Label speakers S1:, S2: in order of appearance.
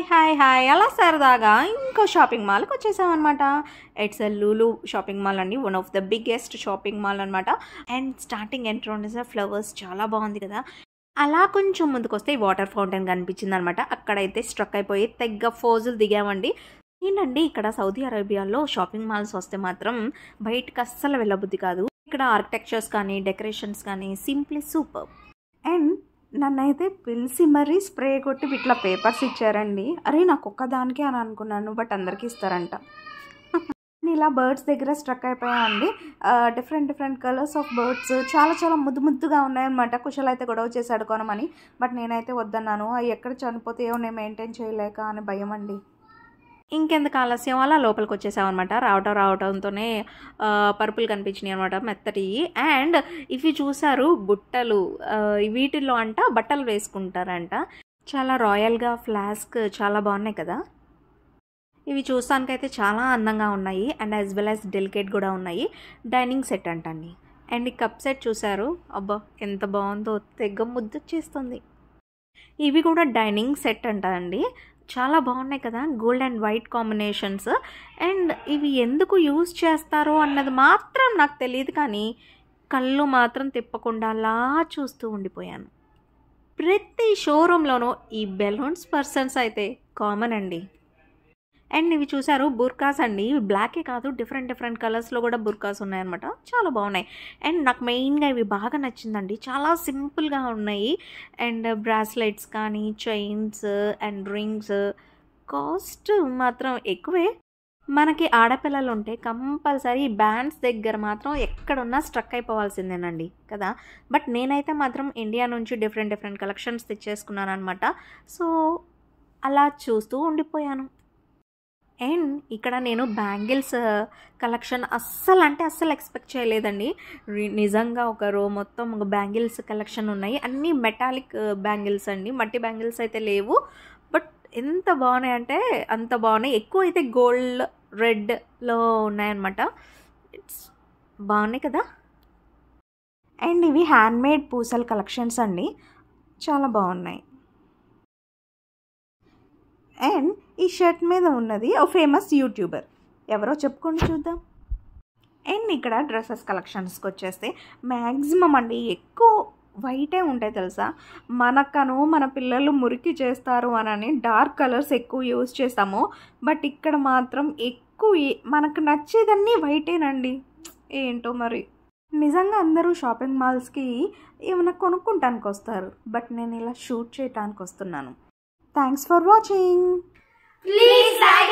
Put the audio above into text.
S1: Hi అలా సరదాగా ఇంకో షాపింగ్ మాల్కి వచ్చేసామన్నమాట. It's a Lulu shopping mall అండి, one of the biggest shopping mall అనమాట. అండ్ స్టార్టింగ్ ఎంట్రన్స్ ఫ్లవర్స్ చాలా బాగుంది కదా. అలా కొంచెం ముందుకు వస్తే వాటర్ ఫౌంటైన్ కనిపించింది అనమాట. అక్కడైతే స్ట్రక్ అయిపోయి తెగ్గ ఫోజులు దిగామండి. ఏంటండి ఇక్కడ సౌదీ అరేబియాలో షాపింగ్ మాల్స్ వస్తే మాత్రం బయటకు అస్సలు వెళ్ళబుద్ధి కాదు. ఇక్కడ ఆర్కిటెక్చర్స్ కానీ డెకరేషన్స్ కానీ సింప్లీ సూపర్. అండ్ నన్నైతే పిలిచి మరీ స్ప్రే కొట్టి ఇట్లా పేపర్స్ ఇచ్చారండి. అరే నాకు ఒక్కదానికే అని అనుకున్నాను, బట్ అందరికీ ఇస్తారంట. ఇలా బర్డ్స్ దగ్గర స్ట్రక్ అయిపోయాయండి. డిఫరెంట్ కలర్స్ ఆఫ్ బర్డ్స్ చాలా ముద్దుగా ఉన్నాయన్నమాట. కుషల్ అయితే గొడవ చేసి అడుకోనమని, బట్ నేనైతే వద్దన్నాను. అవి ఎక్కడ చనిపోతాయో నేను మెయింటైన్ చేయలేక అని భయం అండి. ఇంకెందుకు ఆలస్యం అలా లోపలికి వచ్చేసామన్నమాట. రావటంతోనే పరుపులు కనిపించినాయి అనమాట, మెత్తటి. అండ్ ఇవి చూసారు బుట్టలు, వీటిల్లో అంట బట్టలు వేసుకుంటారంట. చాలా రాయల్గా ఫ్లాస్క్ చాలా బాగున్నాయి కదా. ఇవి చూస్తానికైతే చాలా అందంగా ఉన్నాయి and as well as delicate కూడా ఉన్నాయి. డైనింగ్ సెట్ అంటండి. అండ్ ఈ కప్ సెట్ చూసారు, అబ్బా ఎంత బాగుందో, తెగ ముద్దొచ్చేస్తుంది. ఇవి కూడా డైనింగ్ సెట్ అంటండి, చాలా బాగున్నాయి కదా, gold and white combinations. And ఇవి ఎందుకు యూజ్ చేస్తారో అన్నది మాత్రం నాకు తెలియదు, కానీ కళ్ళు మాత్రం తిప్పకుండా అలా చూస్తూ ఉండిపోయాను. ప్రతి షోరూంలోనూ ఈ బెలూన్స్ పర్సన్స్ అయితే కామన్ అండి. అండ్ ఇవి చూసారు బుర్కాస్ అండి, బ్లాకే కాదు డిఫరెంట్ కలర్స్లో కూడా బుర్కాస్ ఉన్నాయన్నమాట, చాలా బాగున్నాయి. అండ్ నాకు మెయిన్గా ఇవి బాగా నచ్చిందండి, చాలా సింపుల్గా ఉన్నాయి. అండ్ బ్రాస్లెట్స్ కానీ చైన్స్ అండ్ రింగ్స్ కాస్ట్ మాత్రం ఎక్కువే. మనకి ఆడపిల్లలు ఉంటే కంపల్సరీ బ్యాండ్స్ దగ్గర మాత్రం ఎక్కడున్నా స్ట్రక్ అయిపోవాల్సిందేనండి కదా. బట్ నేనైతే మాత్రం ఇండియా నుంచి డిఫరెంట్ కలెక్షన్స్ తెచ్చేసుకున్నాను అనమాట. సో అలా చూస్తూ ఉండిపోయాను. అండ్ ఇక్కడ నేను బ్యాంగిల్స్ కలెక్షన్ అస్సలు ఎక్స్పెక్ట్ చేయలేదండి. నిజంగా ఒక రో మొత్తం ఒక బ్యాంగిల్స్ కలెక్షన్ ఉన్నాయి. అన్నీ మెటాలిక్ బ్యాంగిల్స్ అండి, మట్టి బ్యాంగిల్స్ అయితే లేవు. బట్ ఎంత బాగున్నాయి అంటే అంత బాగున్నాయి. ఎక్కువ అయితే గోల్డ్ రెడ్లో ఉన్నాయన్నమాట. ఇట్స్ బాగున్నాయి కదా. అండ్ ఇవి హ్యాండ్మేడ్ పూసల కలెక్షన్స్ అండి, చాలా బాగున్నాయి. అండ్ ఈ షర్ట్ మీద ఉన్నది ఓ ఫేమస్ యూట్యూబర్, ఎవరో చెప్పుకొని చూద్దాం. అండ్ ఇక్కడ డ్రెస్సెస్ కలెక్షన్స్కి వచ్చేస్తే మ్యాక్సిమం అండి ఎక్కువ వైటే ఉంటాయి తెలుసా. మన పిల్లలు మురికి చేస్తారు అని డార్క్ కలర్స్ ఎక్కువ యూజ్ చేస్తాము. బట్ ఇక్కడ మాత్రం ఎక్కువ మనకు నచ్చేదన్నీ వైటేనండి. ఏంటో మరి నిజంగా అందరూ షాపింగ్ మాల్స్కి ఏమైనా కొనుక్కుంటానికి వస్తారు, బట్ నేను ఇలా షూట్ చేయడానికి వస్తున్నాను. Thanks for watching.
S2: Please like